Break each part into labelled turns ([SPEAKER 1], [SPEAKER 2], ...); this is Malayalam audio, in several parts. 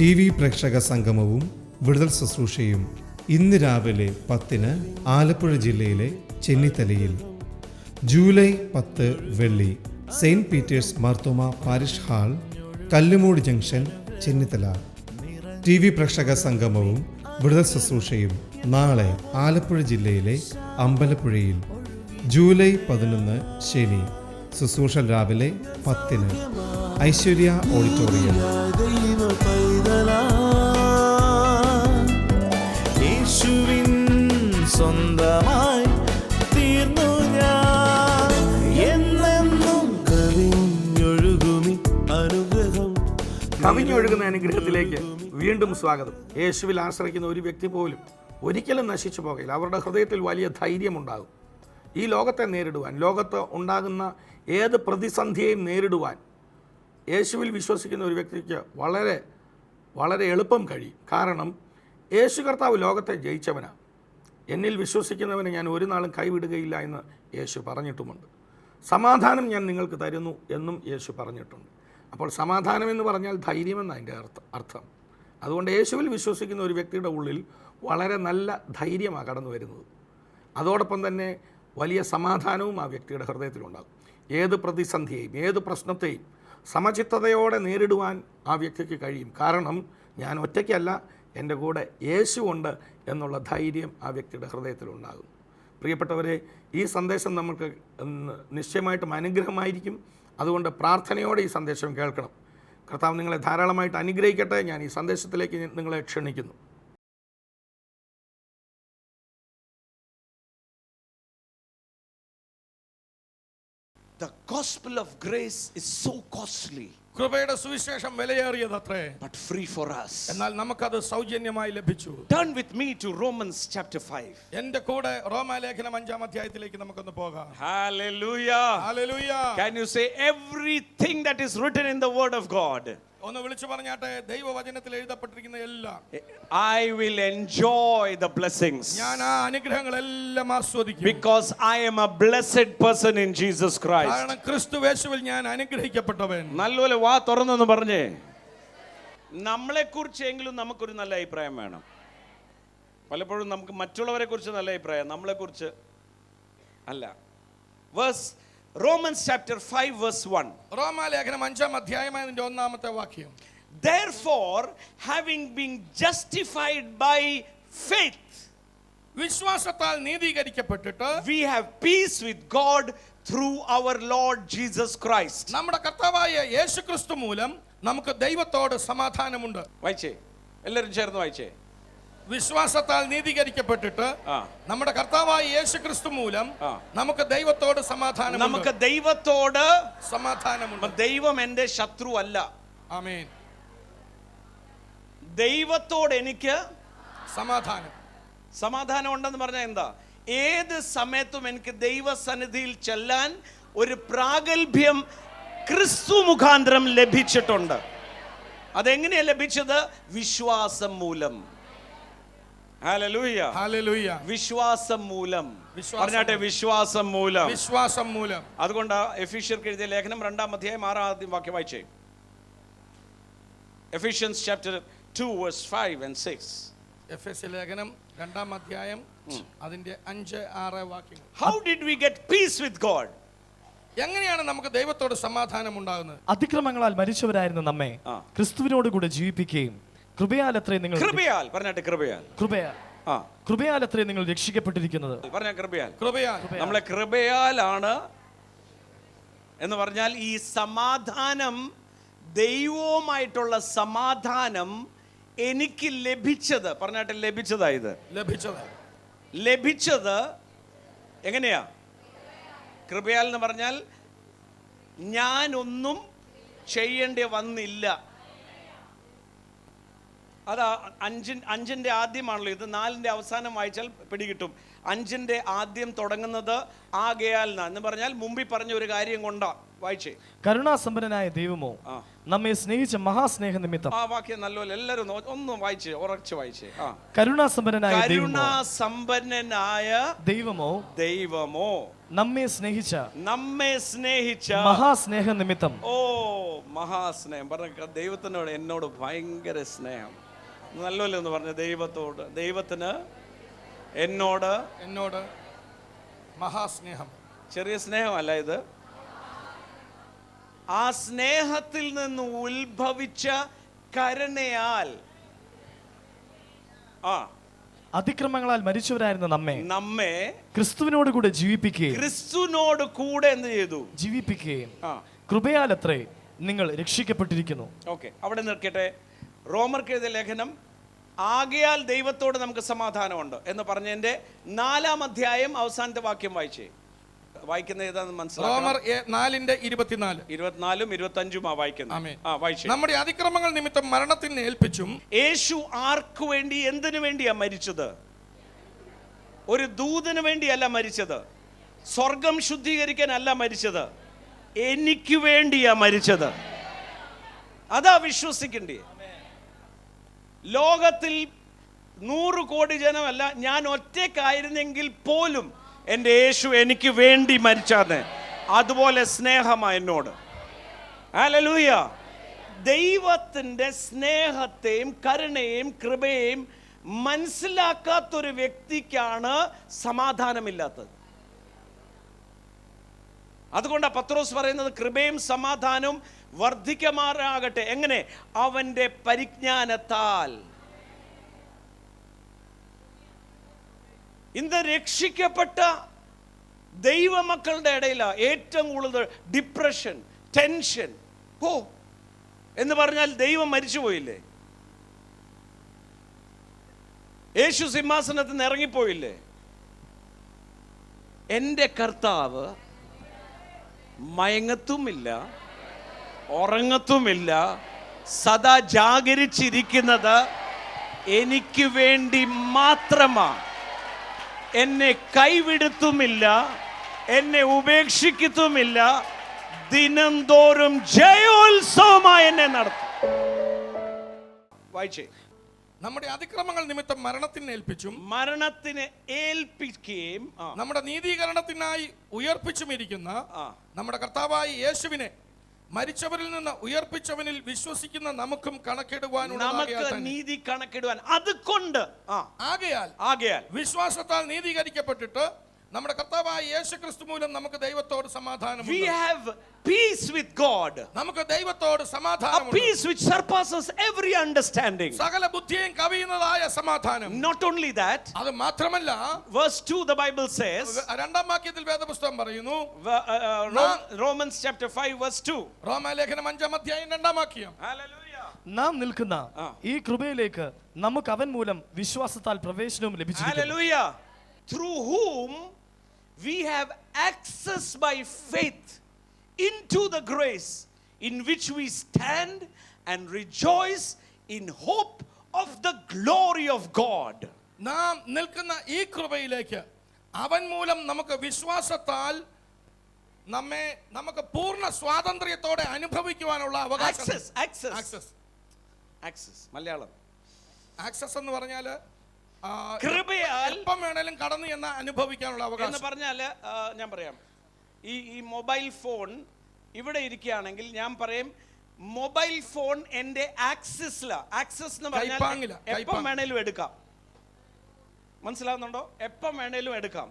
[SPEAKER 1] TV പ്രേക്ഷക സംഗമവും വിടുതൽ ശുശ്രൂഷയും ഇന്ന് രാവിലെ 10-ന് ആലപ്പുഴ ജില്ലയിലെ ചെന്നിത്തലയിൽ, ജൂലൈ 10 വെള്ളി, Saint Peter's Marthoma parish hall, Kallumoodu junction, Chennithala. TV പ്രേക്ഷക സംഗമവും വിടുതൽ ശുശ്രൂഷയും നാളെ ആലപ്പുഴ ജില്ലയിലെ അമ്പലപ്പുഴയിൽ, ജൂലൈ 11 ശനി, ശുശ്രൂഷ രാവിലെ 10-ന് ഐശ്വര്യ ഓഡിറ്റോറിയം.
[SPEAKER 2] യേശുവിൻ സ്വന്തമായി തീർന്നു ഞാൻ, എന്നെന്നും കവിഞ്ഞൊഴുകുമി അനുഗ്രഹം.
[SPEAKER 3] കവിഞ്ഞൊഴുകുന്ന അനുഗ്രഹത്തിലേക്ക് വീണ്ടും സ്വാഗതം. യേശുവിൽ ആശ്രയിക്കുന്ന ഒരു വ്യക്തി പോലും ഒരിക്കലും നശിച്ചു പോകില്ല. അവരുടെ ഹൃദയത്തിൽ വലിയ ധൈര്യമുണ്ടാകും. ഈ ലോകത്തെ നേരിടുവാൻ, ലോകത്ത് ഉണ്ടാകുന്ന ഏത് പ്രതിസന്ധിയെയും നേരിടുവാൻ യേശുവിൽ വിശ്വസിക്കുന്ന ഒരു വ്യക്തിക്ക് വളരെ വളരെ എളുപ്പം കഴിയും. കാരണം യേശു കർത്താവ് ലോകത്തെ ജയിച്ചവനാണ്. എന്നിൽ വിശ്വസിക്കുന്നവനെ ഞാൻ ഒരു നാളും കൈവിടുകയില്ല എന്ന് യേശു പറഞ്ഞിട്ടുമുണ്ട്. സമാധാനം ഞാൻ നിങ്ങൾക്ക് തരുന്നു എന്നും യേശു പറഞ്ഞിട്ടുണ്ട്. അപ്പോൾ സമാധാനം എന്ന് പറഞ്ഞാൽ ധൈര്യമെന്നാണ് അതിൻ്റെ അർത്ഥം. അതുകൊണ്ട് യേശുവിൽ വിശ്വസിക്കുന്ന ഒരു വ്യക്തിയുടെ ഉള്ളിൽ വളരെ നല്ല ധൈര്യമാണ് കടന്നു വരുന്നത്. അതോടൊപ്പം തന്നെ വലിയ സമാധാനവും ആ വ്യക്തിയുടെ ഹൃദയത്തിലുണ്ടാകും. ഏത് പ്രതിസന്ധിയെയും ഏത് പ്രശ്നത്തെയും സമചിത്തതയോടെ നേരിടുവാൻ ആ വ്യക്തിക്ക് കഴിയും. കാരണം ഞാൻ ഒറ്റയ്ക്കല്ല, എൻ്റെ കൂടെ യേശു ഉണ്ട് എന്നുള്ള ധൈര്യം ആ വ്യക്തിയുടെ ഹൃദയത്തിലുണ്ടാകും. പ്രിയപ്പെട്ടവരെ, ഈ സന്ദേശം നമുക്ക് നിശ്ചയമായിട്ടും അനുഗ്രഹമായിരിക്കും. അതുകൊണ്ട് പ്രാർത്ഥനയോടെ ഈ സന്ദേശം കേൾക്കണം. കർത്താവ് നിങ്ങളെ ധാരാളമായിട്ട് അനുഗ്രഹിക്കട്ടെ. ഞാൻ ഈ സന്ദേശത്തിലേക്ക് നിങ്ങളെ ക്ഷണിക്കുന്നു.
[SPEAKER 2] The gospel of grace is so costly,
[SPEAKER 3] കൃപയുടെ സുവിശേഷം വിലയേറിയതത്രേ,
[SPEAKER 2] but free for us.
[SPEAKER 3] എന്നാൽ നമുക്കത് സൗജന്യമായി ലഭിച്ചു.
[SPEAKER 2] Turn with me to Romans chapter 5.
[SPEAKER 3] എൻ്റെ കൂടെ റോമാലേഖനം 5-ാം അധ്യായത്തിലേക്ക് നമുക്കൊന്ന് പോകാം.
[SPEAKER 2] Hallelujah.
[SPEAKER 3] Hallelujah.
[SPEAKER 2] Can you say everything that is written in the word of God?
[SPEAKER 3] ഒന്ന് വിളിച്ചു പറഞ്ഞാട്ടെ, ദൈവവചനത്തിൽ എഴുതപ്പെട്ടിരിക്കുന്ന എല്ലാം
[SPEAKER 2] I will enjoy the blessings,
[SPEAKER 3] ഞാൻ ആ അനുഗ്രഹങ്ങളെല്ലാം ആസ്വദിക്കും.
[SPEAKER 2] because I am a blessed person in Jesus Christ.
[SPEAKER 3] കാരണം ക്രിസ്തു യേശുവിൽ ഞാൻ അനുഗ്രഹിക്കപ്പെട്ടവൻ.
[SPEAKER 2] നല്ലപോലെ വാ തുറന്നൊന്ന് പറഞ്ഞേ. നമ്മളെ കുറിച്ചെങ്കിലും നമുക്കൊരു നല്ല അഭിപ്രായം വേണം. പലപ്പോഴും നമുക്ക് മറ്റുള്ളവരെ കുറിച്ച് നല്ല അഭിപ്രായം, നമ്മളെ കുറിച്ച് അല്ല. Romans chapter 5 verse 1.
[SPEAKER 3] റോമാലേഖനം 5-ാം അധ്യായം അതിന്റെ 1-ാമത്തെ വാക്യം.
[SPEAKER 2] Therefore, having been justified by faith,
[SPEAKER 3] വിശ്വാസത്താൽ നീതീകരിക്കപ്പെട്ടിട്ട്
[SPEAKER 2] we have peace with God through our Lord Jesus Christ.
[SPEAKER 3] നമ്മുടെ കർത്താവായ യേശുക്രിസ്തു മൂലം നമുക്ക് ദൈവത്തോട് സമാധാനമുണ്ട്.
[SPEAKER 2] വായിച്ചേ, എല്ലാവരും ചേർന്ന് വായിച്ചേ.
[SPEAKER 3] വിശ്വാസത്താൽ നീതീകരിക്കപ്പെട്ടിട്ട് നമ്മുടെ കർത്താവായ യേശുക്രിസ്തു മൂലം നമുക്ക് ദൈവത്തോട് സമാധാനമുണ്ട്.
[SPEAKER 2] നമുക്ക് ദൈവത്തോട്
[SPEAKER 3] സമാധാനമുണ്ട്.
[SPEAKER 2] ദൈവം എൻ്റെ ശത്രു അല്ല.
[SPEAKER 3] ആമേൻ.
[SPEAKER 2] ദൈവത്തോട് എനിക്ക്
[SPEAKER 3] സമാധാനം
[SPEAKER 2] ഉണ്ടെന്ന് പറഞ്ഞാൽ എന്താ? ഏത് സമയത്തും എനിക്ക് ദൈവസന്നിധിയിൽ ചെല്ലാൻ ഒരു പ്രാഗൽഭ്യം ക്രിസ്തു മുഖാന്തരം ലഭിച്ചിട്ടുണ്ട്. അതെങ്ങനെയാ ലഭിച്ചത്? വിശ്വാസം മൂലം. Hallelujah, hallelujah. വിശ്വാസം മൂലം. പറഞ്ഞാട്ടെ, വിശ്വാസം മൂലം.
[SPEAKER 3] വിശ്വാസം മൂലം.
[SPEAKER 2] അതുകൊണ്ട് എഫീഷ്യർക്ക് എഴുതിയ ലേഖനം 2-ാം അധ്യായം 6-ാം വാക്യം വായിച്ചേ. Ephesians chapter 2 verse 5 and 6.
[SPEAKER 3] എഫെസ്യ ലേഖനം 2-ാം അധ്യായം അതിന്റെ 5-6 വാക്യങ്ങൾ.
[SPEAKER 2] How did we get peace with God?
[SPEAKER 3] എങ്ങനെയാണ് നമുക്ക് ദൈവത്തോട് സമാധാനം ഉണ്ടാകുന്നത്?
[SPEAKER 4] അതിക്രമങ്ങളാൽ മരിച്ചവരായിരുന്ന നമ്മെ ക്രിസ്തുവിനോട് കൂടെ ജീവിപ്പിക്കുകയും കൃപയാലത്രേ നിങ്ങൾ
[SPEAKER 2] കൃപയാൽ. പറഞ്ഞാട്ടെ, കൃപയാൽ.
[SPEAKER 4] കൃപയാലത്രേ നിങ്ങൾ രക്ഷിക്കപ്പെട്ടിരിക്കുന്നത്.
[SPEAKER 2] പറഞ്ഞ കൃപയാൽ.
[SPEAKER 3] നമ്മളെ
[SPEAKER 2] കൃപയാലാണ് എന്ന് പറഞ്ഞാൽ ഈ സമാധാനം, ദൈവവുമായിട്ടുള്ള സമാധാനം എനിക്ക് ലഭിച്ചത്. പറഞ്ഞാട്ടെ, ലഭിച്ചതായത്. ലഭിച്ചത് എങ്ങനെയാ? കൃപയാൽ എന്ന് പറഞ്ഞാൽ ഞാനൊന്നും ചെയ്യേണ്ടി വന്നില്ല. അതാ 5-ന്റെ ആദ്യമാണല്ലോ ഇത്. 4-ന്റെ അവസാനം വായിച്ചാൽ പിടികിട്ടും. 5-ന്റെ ആദ്യം തുടങ്ങുന്നത് ആകയാൽ എന്ന് പറഞ്ഞാൽ മുമ്പിൽ പറഞ്ഞ ഒരു കാര്യം കൊണ്ടാ വായിച്ചേ.
[SPEAKER 4] കരുണാസമ്പന്നനായ ദൈവമോ
[SPEAKER 2] ആ.
[SPEAKER 4] നമ്മെ സ്നേഹിച്ച മഹാസ്നേഹ നിമിത്തം.
[SPEAKER 2] ആ വാക്യം നല്ലപോലെ എല്ലാവരും ഒന്നും വായിച്ചേ, ഉറച്ചു വായിച്ചേ. ആ.
[SPEAKER 4] കരുണാസമ്പന്നനായ ദൈവമോ
[SPEAKER 2] കരുണാസമ്പന്നനായ ദൈവമോ
[SPEAKER 4] നമ്മെ സ്നേഹിച്ച
[SPEAKER 2] മഹാസ്നേഹ
[SPEAKER 4] നിമിത്തം.
[SPEAKER 2] ഓ മഹാസ്നേഹം പറഞ്ഞ ദൈവത്തിനോട് എന്നോട് ഭയങ്കര സ്നേഹം. നല്ലപോലെ ഒന്ന് പറഞ്ഞ ദൈവത്തിന് എന്നോട്
[SPEAKER 3] മഹാസ്നേഹം.
[SPEAKER 2] ചെറിയ സ്നേഹമല്ല ഇത്. ആ സ്നേഹത്തിൽ നിന്ന് ഉത്ഭവിച്ച കരുണയാൽ
[SPEAKER 4] അതിക്രമങ്ങളാൽ മരിച്ചവരായിരുന്ന നമ്മെ
[SPEAKER 2] ക്രിസ്തുവിനോട്
[SPEAKER 4] കൂടെ
[SPEAKER 2] എന്ത് ചെയ്തു?
[SPEAKER 4] ജീവിപ്പിക്കുകയും കൃപയാലത്രേ നിങ്ങൾ രക്ഷിക്കപ്പെട്ടിരിക്കുന്നു.
[SPEAKER 2] ഓക്കെ, അവിടെ നിൽക്കട്ടെ. റോമർക്ക് എഴുതിയ ലേഖനം ആകയാൽ ദൈവത്തോട് നമുക്ക് സമാധാനമുണ്ട് എന്ന് പറഞ്ഞതിന്റെ 4-ാം അധ്യായം അവസാനത്തെ വാക്യം വായിക്കുന്ന ഏതാണെന്ന് മനസ്സിലാക്കണം.
[SPEAKER 3] റോമർ 4:24,
[SPEAKER 2] 24-ഉം 25-ഉം വായിക്കുന്നത്.
[SPEAKER 3] നമ്മുടെ അതിക്രമങ്ങൾ നിമിത്തം മരണത്തിന് ഏൽപ്പിച്ചും.
[SPEAKER 2] യേശു ആർക്കു വേണ്ടി, എന്തിനു വേണ്ടിയാ മരിച്ചത്? ഒരു ദൂതന് വേണ്ടിയല്ല മരിച്ചത്. സ്വർഗം ശുദ്ധീകരിക്കാനല്ല മരിച്ചത്. എനിക്ക് വേണ്ടിയാ മരിച്ചത്. അതാ വിശ്വസിക്കണ്ടേ. ലോകത്തിൽ 100 കോടി ജനമല്ല, ഞാൻ ഒറ്റയ്ക്കായിരുന്നെങ്കിൽ പോലും എൻ്റെ യേശു എനിക്ക് വേണ്ടി മരിച്ചാണ്. അതുപോലെ സ്നേഹമാ എന്നോട്. ഹല്ലേലൂയ. ദൈവത്തിൻ്റെ സ്നേഹത്തെയും കരുണയെയും കൃപയെയും മനസ്സിലാക്കാത്തൊരു വ്യക്തിക്കാണ് സമാധാനമില്ലാത്തത്. അതുകൊണ്ടാണ് പത്രോസ് പറയുന്നത് കൃപയും സമാധാനവും വർദ്ധിക്കുമാറാകട്ടെ. എങ്ങനെ? അവൻ്റെ പരിജ്ഞാനത്താൽ. ഇന്ന് രക്ഷിക്കപ്പെട്ട ദൈവമക്കളുടെ ഇടയിലാണ് ഏറ്റവും കൂടുതൽ ഡിപ്രഷൻ, ടെൻഷൻ. എന്ന് പറഞ്ഞാൽ ദൈവം മരിച്ചുപോയില്ലേ? യേശു സിംഹാസനത്തിൽ നിന്ന് ഇറങ്ങിപ്പോയില്ലേ? എൻ്റെ കർത്താവ് മയങ്ങത്തുമില്ല, ഉറങ്ങത്തുമില്ല, സദാ ജാഗരിച്ചിരിക്കുന്നത് എനിക്ക് വേണ്ടി മാത്രമാണ്. എന്നെ കൈവിടുത്തുമില്ല, എന്നെ ഉപേക്ഷിക്കത്തുമില്ല. ദിനം തോറും ജയോത്സവമായി എന്നെ നടത്തും. വായിച്ചേ.
[SPEAKER 3] നമ്മുടെ അതിക്രമങ്ങൾ നിമിത്തം മരണത്തിന്
[SPEAKER 2] ഏൽപ്പിക്കുകയും
[SPEAKER 3] നമ്മുടെ നീതീകരണത്തിനായി ഉയർപ്പിച്ചുമിരിക്കുന്ന നമ്മുടെ കർത്താവായ യേശുവിനെ മരിച്ചവരിൽ നിന്ന് ഉയർപ്പിച്ചവനിൽ വിശ്വസിക്കുന്ന നമുക്കും
[SPEAKER 2] നീതി കണക്കിടുവാൻ. അതുകൊണ്ട്
[SPEAKER 3] ആകയാൽ വിശ്വാസത്താൽ നീതീകരിക്കപ്പെട്ടിട്ട് നമ്മുടെ കർത്താവായ യേശുക്രിസ്തു മൂലം നമുക്ക് ദൈവത്തോട് സമാധാനം.
[SPEAKER 2] We have peace with God.
[SPEAKER 3] നമുക്ക് ദൈവത്തോട് സമാധാനം.
[SPEAKER 2] A peace which surpasses every understanding.
[SPEAKER 3] സകല ബുദ്ധിയെയും കവിയുന്നതായ സമാധാനം.
[SPEAKER 2] Not only that,
[SPEAKER 3] അത് മാത്രമല്ല,
[SPEAKER 2] verse 2 the Bible says,
[SPEAKER 3] 2-ാം വാക്യത്തിൽ വേദപുസ്തകം പറയുന്നു,
[SPEAKER 2] Romans chapter 5 verse 2.
[SPEAKER 3] റോമാലേഖനം 5-ാം അധ്യായം 2-ാം വാക്യം.
[SPEAKER 2] Hallelujah.
[SPEAKER 4] നാം നിൽക്കുന്ന ഈ കൃപയിലേക്ക് നമുക്ക് അവൻ മൂലം വിശ്വാസത്താൽ പ്രവേശനവും ലഭിച്ചിരിക്കുന്നു.
[SPEAKER 2] Hallelujah. Through whom we have access by faith into the grace in which we stand and rejoice in hope of the glory of God.
[SPEAKER 3] നാം നിൽക്കുന്ന ഈ കൃപയിലേക്ക് അവൻ മൂലം നമുക്ക് വിശ്വാസത്താൽ നമുക്ക് പൂർണ്ണ സ്വാതന്ത്ര്യത്തോടെ അനുഭവിക്കുവാനുള്ള അവകാശം.
[SPEAKER 2] മലയാളം
[SPEAKER 3] ആക്സസ് എന്ന് പറഞ്ഞാൽ
[SPEAKER 2] കൃപയാൽ
[SPEAKER 3] എപ്പം വേണേലും കടന്നു എന്ന് അനുഭവിക്കാനുള്ള അവകാശം
[SPEAKER 2] എന്ന് പറഞ്ഞാല് ഞാൻ പറയാം, ഈ മൊബൈൽ ഫോൺ ഇവിടെ ഇരിക്കുകയാണെങ്കിൽ ഞാൻ പറയും മൊബൈൽ ഫോൺ എൻ്റെ ആക്സസ് എന്ന് പറഞ്ഞാൽ എപ്പം വേണേലും എടുക്കാം. മനസ്സിലാവുന്നുണ്ടോ? എപ്പം വേണേലും എടുക്കാം.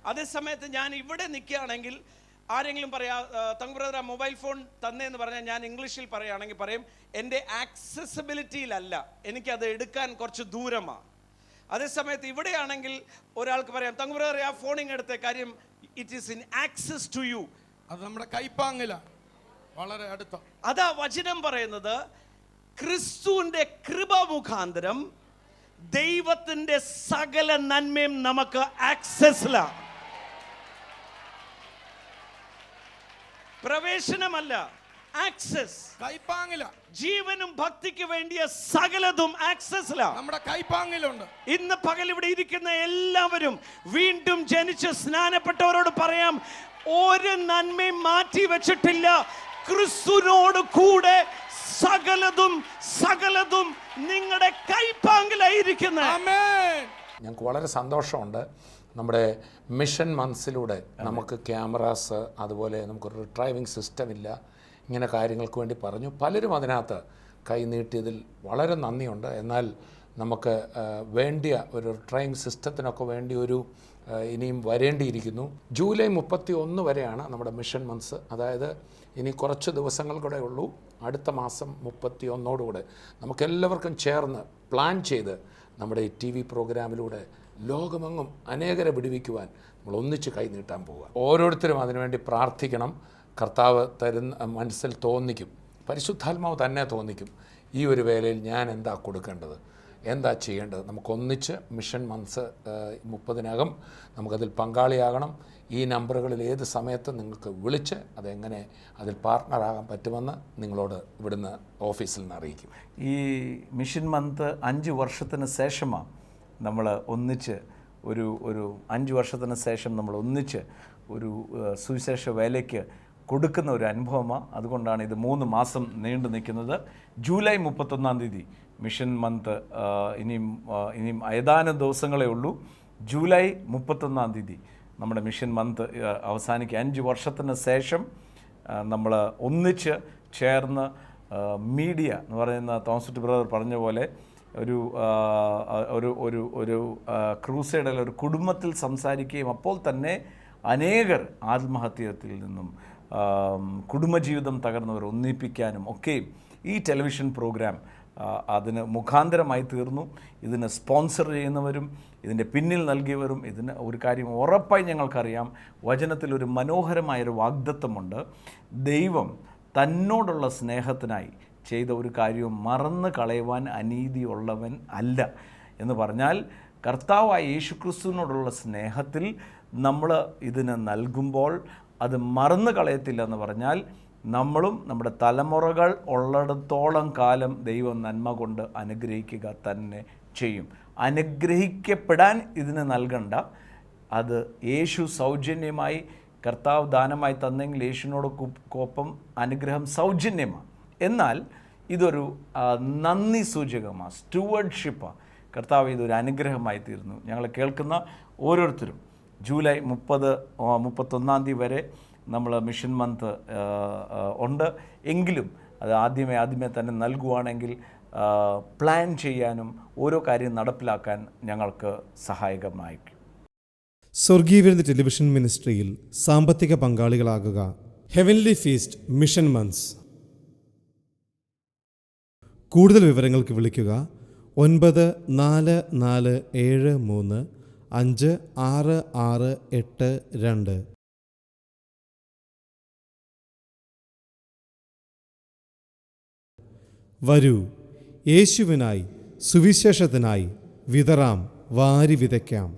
[SPEAKER 2] അതേസമയത്ത് ഞാൻ ഇവിടെ നിൽക്കുകയാണെങ്കിൽ ആരെങ്കിലും പറയാ തങ്കുബ്രദർ മൊബൈൽ ഫോൺ തന്നേന്ന് പറഞ്ഞാൽ ഞാൻ ഇംഗ്ലീഷിൽ പറയുകയാണെങ്കിൽ പറയും എൻ്റെ ആക്സസിബിലിറ്റിയിലല്ല, എനിക്കത് എടുക്കാൻ കുറച്ച് ദൂരമാണ്. അതേസമയത്ത് ഇവിടെയാണെങ്കിൽ ഒരാൾക്ക് പറയാം തങ്കുബ്രദർ ആ ഫോണിങ് എടുത്ത കാര്യം it is in access to you.
[SPEAKER 3] അത് നമ്മുടെ കൈപ്പാങ്ങിലാണ്, വളരെ അടുത്ത.
[SPEAKER 2] അതാ വചനം പറയുന്നത് ക്രിസ്തുവിന്റെ കൃപ മുഖാന്തരം ദൈവത്തിന്റെ സകല നന്മയും നമുക്ക് ആക്സസിലാണ്. പ്രവേശനമല്ല, ആക്സസ്.
[SPEAKER 3] കൈപ്പാങ്ങില.
[SPEAKER 2] ജീവനും ഭക്തിക്ക് വേണ്ടിയ സകലതും ആക്സസിലാണ്,
[SPEAKER 3] നമ്മുടെ കൈപ്പാങ്ങിലുണ്ട്.
[SPEAKER 2] ഇന്ന് പകൽ ഇവിടെ ഇരിക്കുന്ന എല്ലാവരും വീണ്ടും ജനിച്ച് സ്നാനപ്പെട്ടവരോട് പറയാം, ഒരു നന്മയും മാറ്റി വെച്ചിട്ടില്ല. ക്രിസ്തുവിനോട് കൂടെ സകലതും നിങ്ങളുടെ കൈപ്പാങ്കിലായിരിക്കുന്നത്.
[SPEAKER 5] ഞങ്ങൾക്ക് വളരെ സന്തോഷമുണ്ട്. നമ്മുടെ മിഷൻ മന്ത്സിലൂടെ നമുക്ക് ക്യാമറാസ്, അതുപോലെ നമുക്കൊരു ഡ്രൈവിംഗ് സിസ്റ്റം ഇല്ല, ഇങ്ങനെ കാര്യങ്ങൾക്ക് വേണ്ടി പറഞ്ഞു. പലരും അതിനകത്ത് കൈ നീട്ടിയതിൽ വളരെ നന്ദിയുണ്ട്. എന്നാൽ നമുക്ക് വേണ്ടിയ ഒരു ഡ്രൈവിംഗ് സിസ്റ്റത്തിനൊക്കെ വേണ്ടി ഇനിയും വരേണ്ടിയിരിക്കുന്നു. ജൂലൈ 31 വരെയാണ് നമ്മുടെ മിഷൻ മന്ത്സ്. അതായത് ഇനി കുറച്ച് ദിവസങ്ങൾ കൂടെ ഉള്ളൂ. അടുത്ത മാസം 31 നമുക്കെല്ലാവർക്കും ചേർന്ന് പ്ലാൻ ചെയ്ത് നമ്മുടെ ഈ TV പ്രോഗ്രാമിലൂടെ ലോകമെങ്ങും അനേകരെ വിടുവിക്കുവാൻ നമ്മൾ ഒന്നിച്ച് കൈ നീട്ടാൻ പോവുക. ഓരോരുത്തരും അതിനുവേണ്ടി പ്രാർത്ഥിക്കണം. കർത്താവ് മനസ്സിൽ തോന്നിക്കും, പരിശുദ്ധാത്മാവ് തന്നെ തോന്നിക്കും, ഈ ഒരു വേലയിൽ ഞാൻ എന്താ കൊടുക്കേണ്ടത്, എന്താ ചെയ്യേണ്ടത്. നമുക്കൊന്നിച്ച് മിഷൻ മന്ത്സ് 30-നകം നമുക്കതിൽ പങ്കാളിയാകണം. ഈ നമ്പറുകളിൽ ഏത് സമയത്ത് നിങ്ങൾക്ക് വിളിച്ച് അതെങ്ങനെ അതിൽ പാർട്ട്ണറാകാൻ പറ്റുമെന്ന് നിങ്ങളോട് ഇവിടുന്ന് ഓഫീസിൽ നിന്ന് അറിയിക്കും.
[SPEAKER 6] ഈ മിഷൻ മന്ത് 5 വർഷത്തിന് ശേഷമാണ് നമ്മൾ ഒന്നിച്ച് ഒരു 5 വർഷത്തിന് ശേഷം നമ്മൾ ഒന്നിച്ച് ഒരു സുവിശേഷ വേലയ്ക്ക് കൊടുക്കുന്ന ഒരു അനുഭവമാണ്. അതുകൊണ്ടാണ് ഇത് 3 മാസം നീണ്ടു നിൽക്കുന്നത്. ജൂലൈ 31 മിഷൻ മന്ത് ഇനിയും ഏതാനും ദിവസങ്ങളേ ഉള്ളൂ. ജൂലൈ 31 നമ്മുടെ മിഷൻ മന്ത് അവസാനിക്കുക. 5 വർഷത്തിന് ശേഷം നമ്മൾ ഒന്നിച്ച് ചേർന്ന് മീഡിയ എന്ന് പറയുന്ന തോമസ് ബ്രദർ പറഞ്ഞ പോലെ ഒരു ക്രൂസൈഡിൽ ഒരു കുടുംബത്തിൽ സംസാരിക്കുകയും അപ്പോൾ തന്നെ അനേകർ ആത്മഹത്യത്തിൽ നിന്നും കുടുംബജീവിതം തകർന്നവർ ഒന്നിപ്പിക്കാനും ഒക്കെയും ഈ ടെലിവിഷൻ പ്രോഗ്രാം അതിന് മുഖാന്തരമായി തീർന്നു. ഇതിന് സ്പോൺസർ ചെയ്യുന്നവരും ഇതിൻ്റെ പിന്നിൽ നൽകിയവരും ഇതിന് ഒരു കാര്യം ഉറപ്പായി ഞങ്ങൾക്കറിയാം. വചനത്തിലൊരു മനോഹരമായൊരു വാഗ്ദത്തമുണ്ട്. ദൈവം തന്നോടുള്ള സ്നേഹത്തിനായി ചെയ്ത ഒരു കാര്യവും മറന്നു കളയുവാൻ അനീതിയുള്ളവൻ അല്ല എന്ന് പറഞ്ഞാൽ, കർത്താവായ യേശുക്രിസ്തുവിനോടുള്ള സ്നേഹത്തിൽ നമ്മൾ ഇതിന് നൽകുമ്പോൾ അത് മറന്നു കളയത്തില്ല എന്ന് പറഞ്ഞാൽ, നമ്മളും നമ്മുടെ തലമുറകൾ ഉള്ളിടത്തോളം കാലം ദൈവം നന്മ കൊണ്ട് അനുഗ്രഹിക്കുക തന്നെ ചെയ്യും. അനുഗ്രഹിക്കപ്പെടാൻ ഇതിന് നൽകണ്ട, അത് യേശു സൗജന്യമായി കർത്താവ് ദാനമായി തന്നെങ്കിൽ യേശുവിനോടൊപ്പം അനുഗ്രഹം സൗജന്യമാണ്. എന്നാൽ ഇതൊരു നന്ദി സൂചകമാണ്, സ്റ്റുവർഡ്ഷിപ്പാണ്. കർത്താവ് ഇതൊരു അനുഗ്രഹമായി തീർന്നു. ഞങ്ങൾ കേൾക്കുന്ന ഓരോരുത്തരും ജൂലൈ 31 വരെ നമ്മൾ മിഷൻ മന്ത് ഉണ്ട്. എങ്കിലും അത് ആദ്യമേ തന്നെ നൽകുവാണെങ്കിൽ പ്ലാൻ ചെയ്യാനും ഓരോ കാര്യം നടപ്പിലാക്കാൻ ഞങ്ങൾക്ക് സഹായകമായിരിക്കും.
[SPEAKER 1] സ്വർഗീയവിരുദ്ധ ടെലിവിഷൻ മിനിസ്ട്രിയിൽ സാമ്പത്തിക പങ്കാളികളാകുക. Heavenly feast mission months. കൂടുതൽ വിവരങ്ങൾക്ക് വിളിക്കുക 9473356682. വരൂ, യേശുവിനായി സുവിശേഷത്തിനായി വിതറാം, വാരി വിതയ്ക്കാം.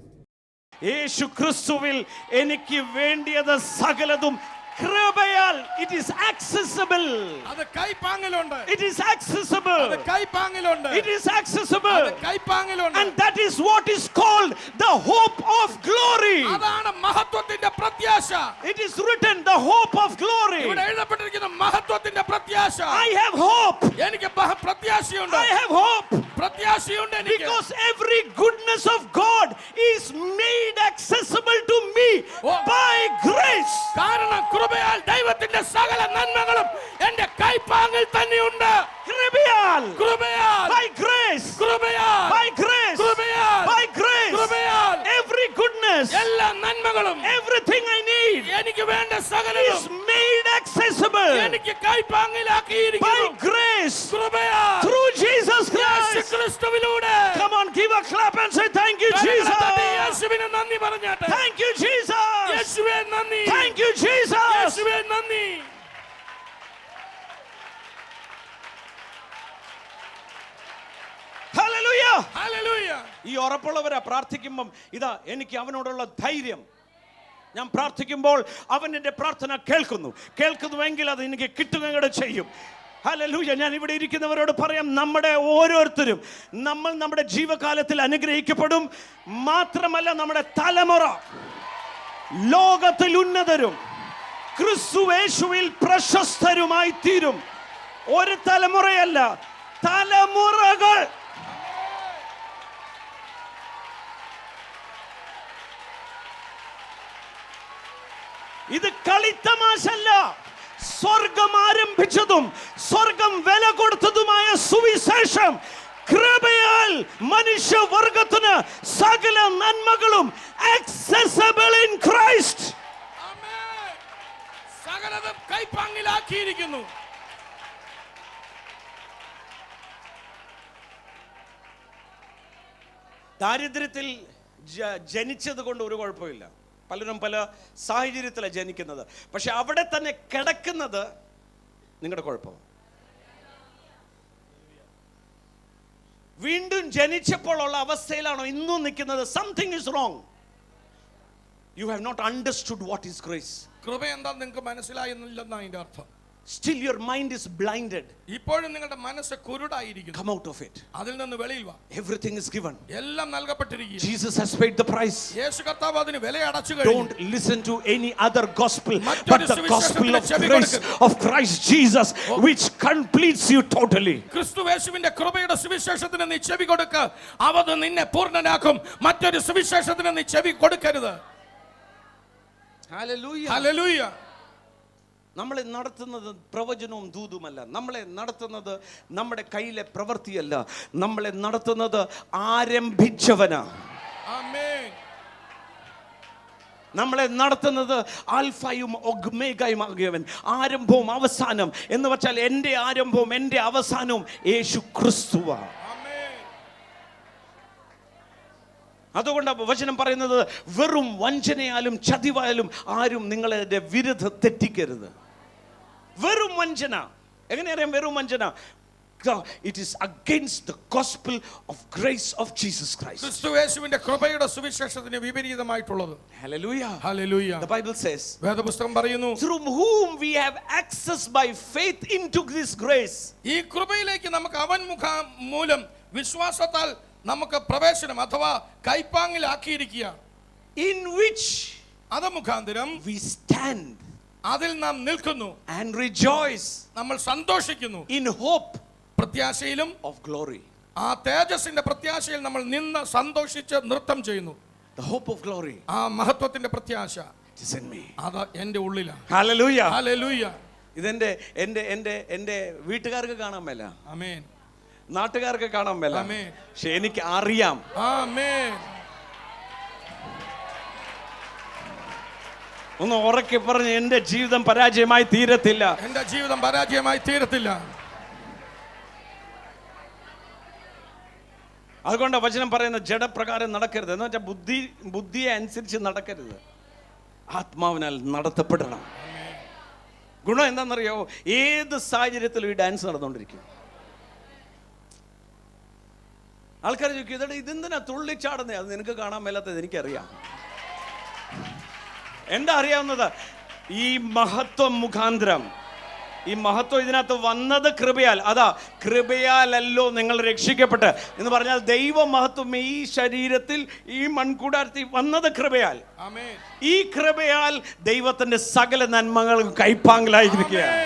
[SPEAKER 2] യേശു ക്രിസ്തുവിൽ എനിക്ക് വേണ്ടിയത് സകലതും കൃപയാൽ it is accessible.
[SPEAKER 3] അത് കൈപ്പാങ്ങിലുണ്ട്.
[SPEAKER 2] It is accessible.
[SPEAKER 3] അത് കൈപ്പാങ്ങിലുണ്ട്.
[SPEAKER 2] It is accessible.
[SPEAKER 3] അത് കൈപ്പാങ്ങിലുണ്ട്.
[SPEAKER 2] And that is what is called the hope of glory.
[SPEAKER 3] അതാണ് മഹത്വത്തിന്റെ പ്രത്യാശ.
[SPEAKER 2] It is written the hope of glory.
[SPEAKER 3] ഇവിടെ എഴുതപ്പെട്ടിരിക്കുന്ന മഹത്വത്തിന്റെ പ്രത്യാശ.
[SPEAKER 2] I have hope.
[SPEAKER 3] എനിക്ക് പ്രത്യാശയുണ്ട്.
[SPEAKER 2] I have hope.
[SPEAKER 3] പ്രത്യാശയുണ്ട് എനിക്ക്.
[SPEAKER 2] Because every goodness of God is made accessible to me by grace.
[SPEAKER 3] കാരണം കൃപയാൽ ദൈവത്തിന്റെ സകല നന്മകളും എന്റെ കൈപ്പാങ്ങിൽ തന്നെയുണ്ട്.
[SPEAKER 2] കൃപയാൽ.
[SPEAKER 3] കൃപയാൽ.
[SPEAKER 2] By grace.
[SPEAKER 3] കൃപയാൽ.
[SPEAKER 2] By grace.
[SPEAKER 3] കൃപയാൽ.
[SPEAKER 2] By grace.
[SPEAKER 3] കൃപയാൽ.
[SPEAKER 2] Every goodness.
[SPEAKER 3] എല്ലാ നന്മകളും
[SPEAKER 2] Everything I need
[SPEAKER 3] എനിക്ക് വേണ്ട സകലവും
[SPEAKER 2] is made accessible
[SPEAKER 3] എനിക്ക് കൈപ്പാങ്ങിലാക്കിയിരിക്കുന്നു.
[SPEAKER 2] by grace.
[SPEAKER 3] കൃപയാൽ.
[SPEAKER 2] Through Jesus Christ.
[SPEAKER 3] യേശുക്രിസ്തുവിലൂടെ.
[SPEAKER 2] Come on, give a clap and say thank you, Jesus.
[SPEAKER 3] യേശുവിനെ നന്ദി പറഞ്ഞാട്ടെ.
[SPEAKER 2] Thank you, Jesus.
[SPEAKER 3] യേശുവേ നന്ദി.
[SPEAKER 2] Thank you, Jesus.
[SPEAKER 3] യേശുവേ നന്ദി.
[SPEAKER 2] Hallelujah.
[SPEAKER 3] ഹല്ലേലൂയ.
[SPEAKER 2] ഈ ഉറപ്പുള്ളവരാ പ്രാർത്ഥിക്കുമ്പം ഇതാ എനിക്ക് അവനോടുള്ള ധൈര്യം. ഞാൻ പ്രാർത്ഥിക്കുമ്പോൾ അവൻ എൻ്റെ പ്രാർത്ഥന കേൾക്കുന്നുവെങ്കിൽ അത് എനിക്ക് കിട്ടുകയും ചെയ്യും. ഹല്ലേലൂയ. ഞാൻ ഇവിടെ ഇരിക്കുന്നവരോട് പറയാം, നമ്മുടെ ഓരോരുത്തരും നമ്മുടെ ജീവകാലത്തിൽ അനുഗ്രഹിക്കപ്പെടും. മാത്രമല്ല നമ്മുടെ തലമുറ ലോകത്തിൽ ഉന്നതരും ക്രിസ്തുയേശുവിൽ പ്രശസ്തരുമായി തീരും. ഒരു തലമുറയല്ല, തലമുറകൾ. ഇത് കളിത്തമാശല്ല. സ്വർഗം ആരംഭിച്ചതും സ്വർഗം വില കൊടുത്തതുമായ സുവിശേഷം കൃപയാൽ മനുഷ്യവർഗത്തിന് സകല നന്മകളും accessible in Christ.
[SPEAKER 3] സകലതും കൈപ്പാങ്ങിലാക്കിയിരിക്കുന്നു.
[SPEAKER 2] ദാരിദ്ര്യത്തിൽ ജനിച്ചത് കൊണ്ട് ഒരു കുഴപ്പമില്ല. പലരും പല സാഹചര്യത്തിലാണ് ജനിക്കുന്നത്. പക്ഷെ അവിടെ തന്നെ കിടക്കുന്നത് നിങ്ങളുടെ കുഴപ്പം. വീണ്ടും ജനിച്ചപ്പോൾ ഉള്ള അവസ്ഥയിലാണോ ഇന്നും നിൽക്കുന്നത്? Something is wrong. You have not understood what is grace.
[SPEAKER 3] കൃപ എന്താ നിങ്ങൾക്ക് മനസ്സിലായെന്നില്ലെന്നാണ് അതിന്റെ അർത്ഥം.
[SPEAKER 2] Still your mind is blinded.
[SPEAKER 3] ഇപ്പോഴും നിങ്ങളുടെ മനസ്സ് കുരുടായിരിക്കുന്നു.
[SPEAKER 2] Come out of it.
[SPEAKER 3] അതിൽ നിന്ന് വെളിയിൽ വാ.
[SPEAKER 2] Everything is given.
[SPEAKER 3] എല്ലാം നൽകപ്പെട്ടിരിക്കുന്നു.
[SPEAKER 2] Jesus has paid the price.
[SPEAKER 3] യേശു കർത്താവ് അതിന് വില അടച്ചു കഴിഞ്ഞു.
[SPEAKER 2] Don't listen to any other gospel but the gospel of grace of Christ Jesus which completes you totally.
[SPEAKER 3] ക്രിസ്തുയേശുവിന്റെ കൃപയുടെ സുവിശേഷത്തിന് നീ ചെവി കൊടുക്ക. അവത് നിന്നെ പൂർണ്ണനാക്കും. മറ്റൊരു സുവിശേഷത്തിന് നീ ചെവി കൊടുക്കരുത്.
[SPEAKER 2] Hallelujah.
[SPEAKER 3] ഹല്ലേലൂയ.
[SPEAKER 2] നമ്മളെ നടത്തുന്നത് പ്രവചനവും ദൂതുമല്ല. നമ്മളെ നടത്തുന്നത് നമ്മുടെ കയ്യിലെ പ്രവൃത്തിയല്ല. നമ്മളെ നടത്തുന്നത് ആരംഭിച്ചവനാ.
[SPEAKER 3] ആമേൻ.
[SPEAKER 2] നമ്മളെ നടത്തുന്നത് ആൽഫയും ഒമേഗയും ആകിയവൻ, ആരംഭവും അവസാനം എന്ന് വെച്ചാൽ എൻ്റെ ആരംഭവും എൻ്റെ അവസാനവും യേശു ക്രിസ്തുവാണ്. അതുകൊണ്ട് വചനം പറയുന്നത് വെറും വഞ്ചനയാലും ചതിവായാലും ആരും നിങ്ങളുടെ വിരുദ്ധ തെറ്റിക്കരുത്. വെറും വഞ്ചന. എങ്ങനെയറിയാം വെറും വഞ്ചന? It is against the gospel of grace of Jesus Christ.
[SPEAKER 3] ക്രിസ്തുയേശുവിന്റെ കൃപയുടെ സുവിശേഷത്തിന് വിപരീതമായിട്ടുള്ളത്.
[SPEAKER 2] Hallelujah.
[SPEAKER 3] Hallelujah.
[SPEAKER 2] The Bible says,
[SPEAKER 3] വേദപുസ്തകം പറയുന്നു,
[SPEAKER 2] through whom we have access by faith into this grace.
[SPEAKER 3] ഈ കൃപയിലേക്ക് നമുക്ക് അവൻ മൂലം വിശ്വാസത്താൽ നമുക്ക് പ്രവേശനം അഥവാ കൈപ്പാങ്ങിലാക്കിയിരിക്കുക.
[SPEAKER 2] In which
[SPEAKER 3] അത് മുഖാന്തരം
[SPEAKER 2] we stand,
[SPEAKER 3] അതിൽ നാം നിൽക്കുന്നു,
[SPEAKER 2] and rejoice,
[SPEAKER 3] നമ്മൾ സന്തോഷിക്കുന്നു,
[SPEAKER 2] in hope
[SPEAKER 3] പ്രത്യാശയിലും
[SPEAKER 2] of glory.
[SPEAKER 3] ആ തേജസ്സിന്റെ പ്രത്യാശയിൽ നമ്മൾ നിന്ന് സന്തോഷിച്ച് നൃത്തം ചെയ്യുന്നു.
[SPEAKER 2] The hope of glory
[SPEAKER 3] ആ മഹത്വത്തിന്റെ പ്രത്യാശ
[SPEAKER 2] is in me.
[SPEAKER 3] അത് എൻ്റെ ഉള്ളിലാണ്.
[SPEAKER 2] Hallelujah.
[SPEAKER 3] ഹല്ലേലൂയ.
[SPEAKER 2] ഇതെന്റെ എൻ്റെ വീട്ടുകാർക്ക് കാണാൻ മേല,
[SPEAKER 3] ആമേൻ.
[SPEAKER 2] നാട്ടുകാർക്ക് കാണാൻ മേല,
[SPEAKER 3] ആമേൻ.
[SPEAKER 2] പക്ഷെ എനിക്ക് അറിയാം.
[SPEAKER 3] ആമേൻ.
[SPEAKER 2] ഒന്ന് ഉറക്കെ പറഞ്ഞ്, എൻ്റെ ജീവിതം പരാജയമായി തീരത്തില്ല.
[SPEAKER 3] എൻ്റെ ജീവിതം പരാജയമായി തീരത്തില്ല.
[SPEAKER 2] അതുകൊണ്ട് വചനം പറയുന്ന ജഡപ്രകാരം നടക്കരുത് എന്ന് വെച്ചാൽ ബുദ്ധിയെ അനുസരിച്ച് നടക്കരുത്, ആത്മാവിനാൽ നടത്തപ്പെടണം. ഗുണം എന്താണെന്നറിയോ? ഏത് സാഹചര്യത്തിലും ഈ ഡാൻസ് നടന്നുകൊണ്ടിരിക്കും. ആൾക്കാർ ചോദിക്കും, ഇതോടെ ഇതെന്തിനാ തുള്ളിച്ചാടുന്നേ? അത് നിനക്ക് കാണാൻ മേലാത്തത് എനിക്കറിയാം. എന്താ അറിയാവുന്നത്? ഈ മഹത്വം മുഖാന്തരം, ഈ മഹത്വം ഇതിനകത്ത് വന്നത് കൃപയാൽ. അതാ, കൃപയാലല്ലോ നിങ്ങൾ രക്ഷിക്കപ്പെട്ട് എന്ന് പറഞ്ഞാൽ ദൈവ മഹത്വം ഈ ശരീരത്തിൽ, ഈ മൺകൂടാരത്തിൽ വന്നത് കൃപയാൽ. ഈ കൃപയാൽ ദൈവത്തിന്റെ സകല നന്മകളും കൈപ്പാങ്കിലായിരിക്കുകയാണ്.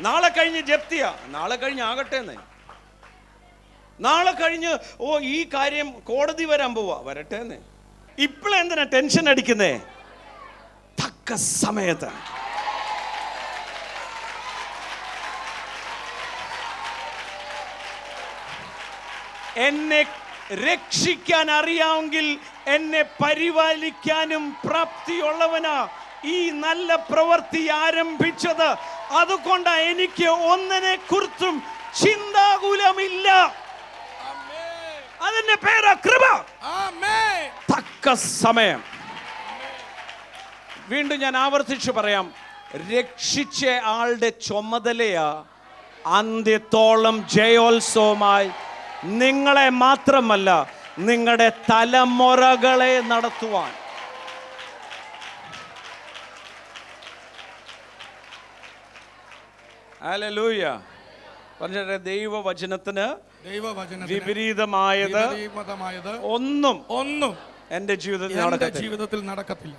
[SPEAKER 2] നാളെ കഴിഞ്ഞ് ജപ്തിയ, നാളെ കഴിഞ്ഞ് ആകട്ടെ, നാളെ കഴിഞ്ഞ് ഈ കാര്യം കോടതി വരാൻ പോവാ, വരട്ടെ. ഇപ്പോഴെന്തിനാ ടെൻഷൻ അടിക്കുന്നേ? തക്ക സമയത്ത് എന്നെ രക്ഷിക്കാൻ അറിയാമെങ്കിൽ എന്നെ പരിപാലിക്കാനും പ്രാപ്തിയുള്ളവനാ ഈ നല്ല പ്രവൃത്തി ആരംഭിച്ചത്. അതുകൊണ്ട് എനിക്ക് ഒന്നിനെ കുറിച്ചും ചിന്താകുലമില്ല. അതിന്റെ പേരാ കൃപ. തക്ക സമയം. വീണ്ടും ഞാൻ ആവർത്തിച്ചു പറയാം, രക്ഷിച്ച ആളുടെ ചുമതലയാ അന്ത്യത്തോളം ജയോത്സവമായി നിങ്ങളെ മാത്രമല്ല നിങ്ങളുടെ തലമുറകളെ നടത്തുവാൻ. ഹല്ലേലൂയ. പറഞ്ഞ ദൈവവചനത്തിന് വിപരീതമായത് ഒന്നും എൻ്റെ ജീവിതത്തിൽ നടക്കത്തില്ല.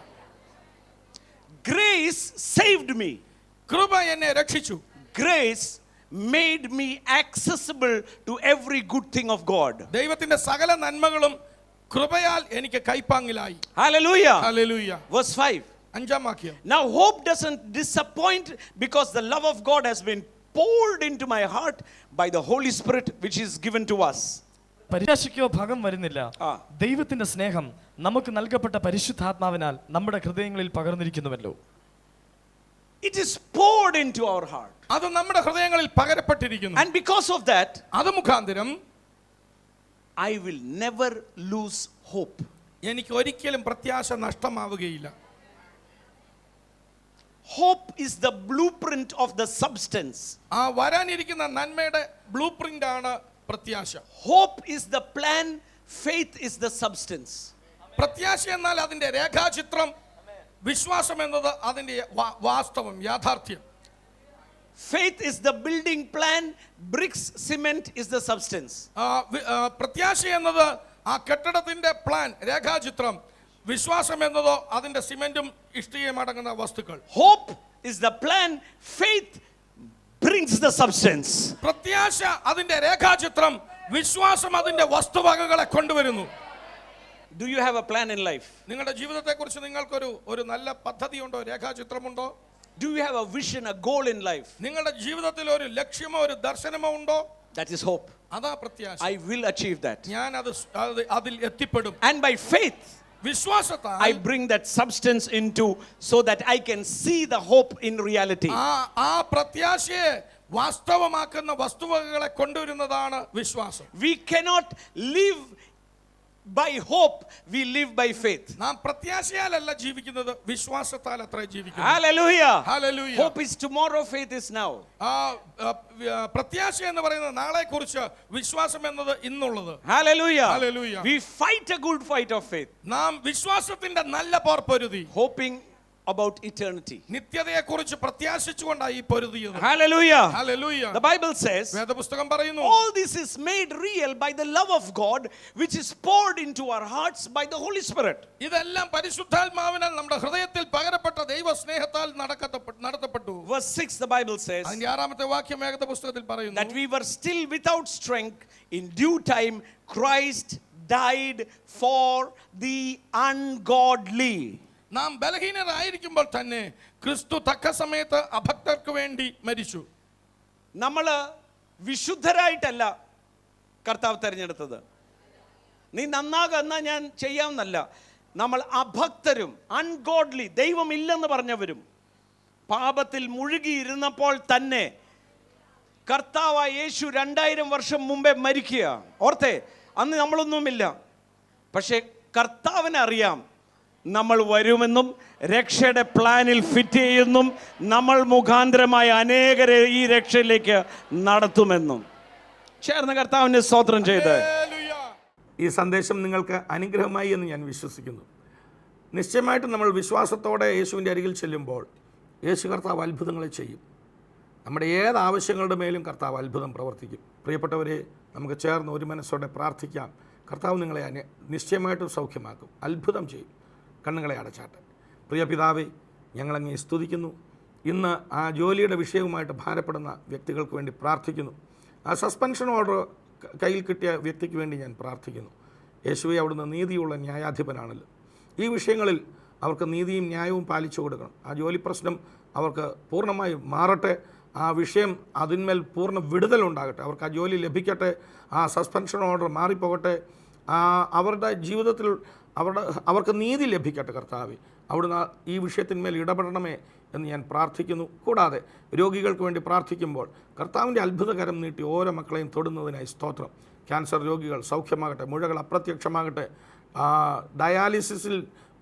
[SPEAKER 2] Grace saved me.
[SPEAKER 3] കൃപ എന്നെ രക്ഷിച്ചു.
[SPEAKER 2] Grace made me accessible to every good thing of God.
[SPEAKER 3] ദൈവത്തിന്റെ സകല നന്മകളും കൃപയാൽ എനിക്ക് കൈപ്പാങ്ങിലായി.
[SPEAKER 2] Hallelujah.
[SPEAKER 3] Hallelujah.
[SPEAKER 2] Verse 5.
[SPEAKER 3] അഞ്ചാം വാക്യം.
[SPEAKER 2] Now hope doesn't disappoint because the love of God has been poured into my heart by the Holy Spirit which is given to us.
[SPEAKER 4] പരിശാശിക്കോ ഭകം വരുന്നില്ല. ദൈവത്തിന്റെ സ്നേഹം നമുക്ക് നൽകപ്പെട്ട പരിശുദ്ധാത്മാവിനാൽ നമ്മുടെ ഹൃദയങ്ങളിൽ പകർന്നിരിക്കുന്നുവല്ലോ.
[SPEAKER 2] It is poured into our heart.
[SPEAKER 3] അത് നമ്മുടെ ഹൃദയങ്ങളിൽ പകരപ്പെട്ടിരിക്കുന്നു.
[SPEAKER 2] And because of that,
[SPEAKER 3] അത് മുഖാന്തരം
[SPEAKER 2] I will never lose hope.
[SPEAKER 3] എനിക്ക് ഒരിക്കലും പ്രത്യാശ നഷ്ടമാവുകയില്ല.
[SPEAKER 2] Hope is the blueprint of the substance.
[SPEAKER 3] ആ വരാനിരിക്കുന്ന നന്മയുടെ ബ്ലൂപ്രിന്റ് ആണ് പ്രത്യാശ.
[SPEAKER 2] Hope is the plan, faith is the substance.
[SPEAKER 3] പ്രത്യാശ എന്നാൽ അതിന്റെ രേഖാചിത്രം, വിശ്വാസം എന്നത് അതിന്റെ വാസ്തവം, യാഥാർത്ഥ്യം.
[SPEAKER 2] Faith is the building plan, bricks, cement is the substance.
[SPEAKER 3] പ്രത്യാശ എന്നത് ആ കെട്ടിടത്തിന്റെ പ്ലാൻ, രേഖാചിത്രം. വിശ്വാസം എന്നതോ അതിന്റെ സിമെന്റും ഇഷ്ടികയും അടങ്ങുന്ന വസ്തുക്കൾ.
[SPEAKER 2] Hope is the plan, faith brings the substance.
[SPEAKER 3] പ്രത്യാശ അതിന്റെ രേഖാചിത്രം, വിശ്വാസം അതിന്റെ വസ്തുവകകളെ കൊണ്ടുവരുന്നു.
[SPEAKER 2] Do you have a plan in life?
[SPEAKER 3] നിങ്ങളുടെ ജീവിതത്തെക്കുറിച്ച് നിങ്ങൾക്കൊരു നല്ല പദ്ധതിയുണ്ടോ, രേഖാചിത്രമുണ്ടോ?
[SPEAKER 2] Do you have a vision, a goal in life?
[SPEAKER 3] നിങ്ങളുടെ ജീവിതത്തിൽ ഒരു ലക്ഷ്യമോ ഒരു ദർശനമോ ഉണ്ടോ?
[SPEAKER 2] That is hope.
[SPEAKER 3] അതാ പ്രത്യാശ.
[SPEAKER 2] I will achieve that.
[SPEAKER 3] ഞാൻ അതിൽ എത്തിപ്പെടും.
[SPEAKER 2] And by faith,
[SPEAKER 3] വിശ്വാസത്താൽ
[SPEAKER 2] I bring that substance into so that I can see the hope in reality.
[SPEAKER 3] ആ പ്രത്യാശയെ വാസ്തവമാക്കുന്ന വസ്തുവകകളെ കൊണ്ടുവരുന്നതാണ് വിശ്വാസം.
[SPEAKER 2] We cannot live by hope, we live by faith.
[SPEAKER 3] നാം പ്രത്യാശയാലല്ല ജീവിക്കുന്നത്, വിശ്വാസത്താൽ അത്രേ ജീവിക്കുന്നു.
[SPEAKER 2] Hallelujah.
[SPEAKER 3] Hallelujah.
[SPEAKER 2] Hope is tomorrow, faith is now.
[SPEAKER 3] പ്രത്യാശ എന്ന് പറയുന്നത് നാളെ കുറിച്ച്, വിശ്വാസം എന്നത് ഇന്നുള്ളത്.
[SPEAKER 2] Hallelujah.
[SPEAKER 3] Hallelujah.
[SPEAKER 2] We fight a good fight of faith.
[SPEAKER 3] നാം വിശ്വാസത്തിന്റെ നല്ല പോർ പൊരുതി,
[SPEAKER 2] hoping about eternity.
[SPEAKER 3] നിത്യതയെ കുറിച്ച് പ്രത്യാശിച്ചുകൊണ്ടാണ് ഈ പൊരുതിയത്.
[SPEAKER 2] Hallelujah.
[SPEAKER 3] Hallelujah.
[SPEAKER 2] The Bible says
[SPEAKER 3] വേദപുസ്തകം പറയുന്നു,
[SPEAKER 2] all this is made real by the love of God which is poured into our hearts by the Holy Spirit.
[SPEAKER 3] ഇതെല്ലാം പരിശുദ്ധാത്മാവിനാൽ നമ്മുടെ ഹൃദയത്തിൽ പകരപ്പെട്ട ദൈവ സ്നേഹത്താൽ നടത്തപ്പെട്ടു.
[SPEAKER 2] Verse 6 the Bible says
[SPEAKER 3] അതിന്റെ 6ാമത്തെ വാക്യം വേദപുസ്തകത്തിൽ പറയുന്നു,
[SPEAKER 2] that we were still without strength, in due time Christ died for the ungodly.
[SPEAKER 3] നാം ബലഹീനരായിരിക്കുമ്പോൾ തന്നെ ക്രിസ്തു തക്ക സമയത്ത് അഭക്തർക്ക് വേണ്ടി മരിച്ചു.
[SPEAKER 2] നമ്മൾ വിശുദ്ധരായിട്ടല്ല കർത്താവ് തിരഞ്ഞെടുത്തത്. നീ നന്നാകുന്ന ഞാൻ ചെയ്യാമെന്നല്ല. നമ്മൾ അഭക്തരും അൺഗോഡ്ലി, ദൈവമില്ലെന്ന് പറഞ്ഞവരും പാപത്തിൽ മുഴുകിയിരുന്നപ്പോൾ തന്നെ കർത്താവായ യേശു 2000 വർഷം മുമ്പേ മരിക്കുക. ഓർത്തേ, അന്ന് നമ്മളൊന്നുമില്ല. പക്ഷേ കർത്താവിനെ അറിയാം നമ്മൾ വരുമെന്നും രക്ഷയുടെ പ്ലാനിൽ ഫിറ്റ് ചെയ്യുന്നും നമ്മൾ മുഖാന്തരമായ അനേകരെ ഈ രക്ഷയിലേക്ക് നടത്തുമെന്നും. ചേർന്ന് കർത്താവിനെ സ്തോത്രം ചെയ്ത്.
[SPEAKER 3] ഈ സന്ദേശം നിങ്ങൾക്ക് അനുഗ്രഹമായി എന്ന് ഞാൻ വിശ്വസിക്കുന്നു. നിശ്ചയമായിട്ടും നമ്മൾ വിശ്വാസത്തോടെ യേശുവിൻ്റെ അരികിൽ ചെല്ലുമ്പോൾ യേശു കർത്താവ് അത്ഭുതങ്ങളെ ചെയ്യും. നമ്മുടെ ഏത് ആവശ്യങ്ങളുടെ മേലും കർത്താവ് അത്ഭുതം പ്രവർത്തിക്കും. പ്രിയപ്പെട്ടവരെ, നമുക്ക് ചേർന്ന് ഒരു മനസ്സോടെ പ്രാർത്ഥിക്കാം. കർത്താവ് നിങ്ങളെ നിശ്ചയമായിട്ടും സൗഖ്യമാക്കും, അത്ഭുതം ചെയ്യും. കണ്ണുകളെ അടച്ചാട്ടെ. പ്രിയ പിതാവേ, ഞങ്ങളങ്ങേ സ്തുതിക്കുന്നു. ഇന്ന് ആ ജോലിയുടെ വിഷയവുമായിട്ട് ഭാരപ്പെടുന്ന വ്യക്തികൾക്ക് വേണ്ടി പ്രാർത്ഥിക്കുന്നു. ആ സസ്പെൻഷൻ ഓർഡർ കയ്യിൽ കിട്ടിയ വ്യക്തിക്ക് വേണ്ടി ഞാൻ പ്രാർത്ഥിക്കുന്നു. യേശുവേ, അവിടുന്ന് നീതിയുള്ള ന്യായാധിപനാണല്ലോ. ഈ വിഷയങ്ങളിൽ അവർക്ക് നീതിയും ന്യായവും പാലിച്ചു കൊടുക്കണം. ആ ജോലി പ്രശ്നം അവർക്ക് പൂർണ്ണമായും മാറട്ടെ. ആ വിഷയം അതിന്മേൽ പൂർണ്ണ വിടുതലുണ്ടാകട്ടെ. അവർക്ക് ആ ജോലി ലഭിക്കട്ടെ. ആ സസ്പെൻഷൻ ഓർഡർ മാറിപ്പോകട്ടെ. അവരുടെ ജീവിതത്തിൽ അവർക്ക് നീതി ലഭിക്കട്ടെ. കർത്താവേ, അവിടുന്ന് ഈ വിഷയത്തിന്മേൽ ഇടപെടണമേ എന്ന് ഞാൻ പ്രാർത്ഥിക്കുന്നു. കൂടാതെ രോഗികൾക്ക് വേണ്ടി പ്രാർത്ഥിക്കുമ്പോൾ കർത്താവിൻ്റെ അത്ഭുതകരം നീട്ടി ഓരോ മക്കളെയും തൊടുന്നതിനായി സ്തോത്രം. ക്യാൻസർ രോഗികൾ സൗഖ്യമാകട്ടെ, മുഴകൾ അപ്രത്യക്ഷമാകട്ടെ. ഡയാലിസിസിൽ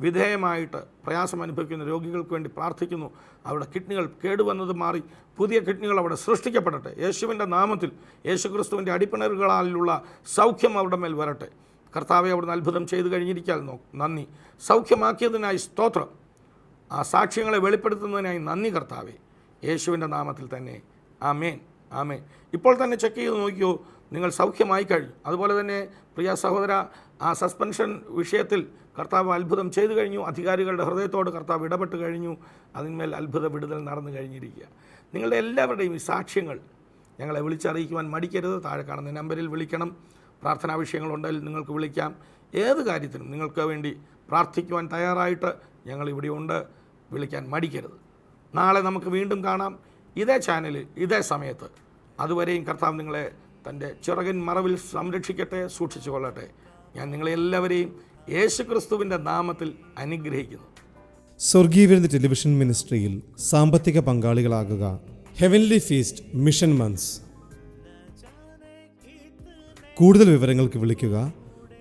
[SPEAKER 3] വിധേയമായിട്ട് പ്രയാസം അനുഭവിക്കുന്ന രോഗികൾക്ക് വേണ്ടി പ്രാർത്ഥിക്കുന്നു. അവരുടെ കിഡ്നികൾ കേടുവന്നത് മാറി പുതിയ കിഡ്നികൾ അവിടെ സൃഷ്ടിക്കപ്പെടട്ടെ. യേശുവിൻ്റെ നാമത്തിൽ, യേശുക്രിസ്തുവിൻ്റെ അടിപ്പിണറുകളാലുള്ള സൗഖ്യം അവരുടെ മേൽ വരട്ടെ. കർത്താവെ അവിടുന്ന് അത്ഭുതം ചെയ്തു കഴിഞ്ഞിരിക്കാൻ നന്ദി. സൗഖ്യമാക്കിയതിനായി സ്തോത്രം. ആ സാക്ഷ്യങ്ങളെ വെളിപ്പെടുത്തുന്നതിനായി നന്ദി കർത്താവെ, യേശുവിൻ്റെ നാമത്തിൽ തന്നെ. ആമേൻ, ആമേൻ. ഇപ്പോൾ തന്നെ ചെക്ക് ചെയ്ത് നോക്കിയോ, നിങ്ങൾ സൗഖ്യമായി കഴിഞ്ഞു. അതുപോലെ തന്നെ പ്രിയ സഹോദര, ആ സസ്പെൻഷൻ വിഷയത്തിൽ കർത്താവ് അത്ഭുതം ചെയ്തു കഴിഞ്ഞു. അധികാരികളുടെ ഹൃദയത്തോട് കർത്താവ് ഇടപെട്ട് കഴിഞ്ഞു. അതിന്മേൽ അത്ഭുത വിടുതൽ നടന്നു കഴിഞ്ഞിരിക്കുക. നിങ്ങളുടെ എല്ലാവരുടെയും ഈ സാക്ഷ്യങ്ങൾ ഞങ്ങളെ വിളിച്ചറിയിക്കുവാൻ മടിക്കരുത്. താഴെ കാണുന്ന നമ്പറിൽ വിളിക്കണം. പ്രാർത്ഥനാ വിഷയങ്ങളുണ്ടെങ്കിൽ നിങ്ങൾക്ക് വിളിക്കാം. ഏത് കാര്യത്തിനും നിങ്ങൾക്ക് വേണ്ടി പ്രാർത്ഥിക്കുവാൻ തയ്യാറായിട്ട് ഞങ്ങളിവിടെ ഉണ്ട്. വിളിക്കാൻ മടിക്കരുത്. നാളെ നമുക്ക് വീണ്ടും കാണാം, ഇതേ ചാനലിൽ, ഇതേ സമയത്ത്. അതുവരെയും കർത്താവ് നിങ്ങളെ തൻ്റെ ചിറകിൻ മറവിൽ സംരക്ഷിക്കട്ടെ, സൂക്ഷിച്ചു കൊള്ളട്ടെ. ഞാൻ നിങ്ങളെല്ലാവരെയും യേശുക്രിസ്തുവിൻ്റെ നാമത്തിൽ അനുഗ്രഹിക്കുന്നു.
[SPEAKER 1] സ്വർഗീയവിരുന്ന് ടെലിവിഷൻ മിനിസ്ട്രിയിൽ സാമ്പത്തിക പങ്കാളികളാകുക. Heavenly feast mission months. കൂടുതൽ വിവരങ്ങൾക്ക് വിളിക്കുക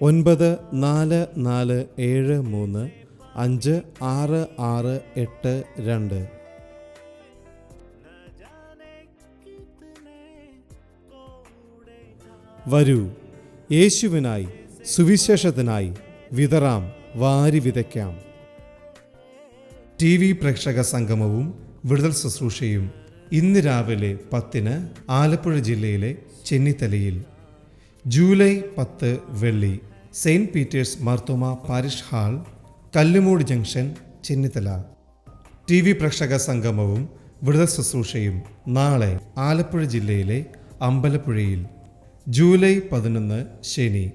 [SPEAKER 1] 9447356682. വരൂ, യേശുവിനായി സുവിശേഷത്തിനായി വിതറാം, വാരി വിതയ്ക്കാം. TV പ്രേക്ഷക സംഗമവും വിടുതൽ ശുശ്രൂഷയും ഇന്ന് രാവിലെ 10-ന് ആലപ്പുഴ ജില്ലയിലെ ചെന്നിത്തലയിൽ. ജൂലൈ 10 വെള്ളി, Saint Peter's Marthoma parish hall, Kallumoodu junction, Chennithala. TV പ്രേക്ഷക സംഗമവും വിടുതൽ ശുശ്രൂഷയും നാളെ ആലപ്പുഴ ജില്ലയിലെ അമ്പലപ്പുഴയിൽ. ജൂലൈ 11 ശനി,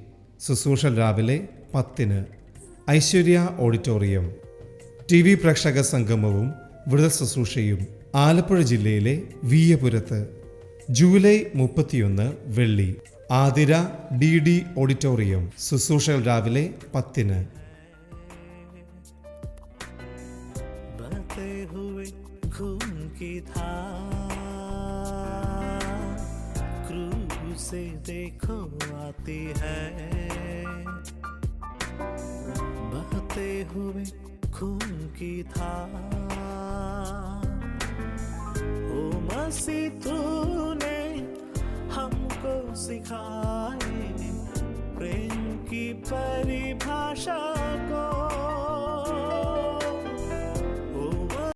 [SPEAKER 1] ശുശ്രൂഷ രാവിലെ 10-ന് ഐശ്വര്യ ഓഡിറ്റോറിയം. TV പ്രേക്ഷക സംഗമവും വിടുതൽ ശുശ്രൂഷയും ആലപ്പുഴ ജില്ലയിലെ വീയപുരത്ത്. ജൂലൈ 31 വെള്ളി, ആതിര DD ഓഡിറ്റോറിയം. ശുശ്രൂഷകൾ രാവിലെ 10-ന്.
[SPEAKER 7] से देखो आती है, बहते हुए खून की धार। ओ मसीह तूने हमको सिखाए प्रेम की परिभाषा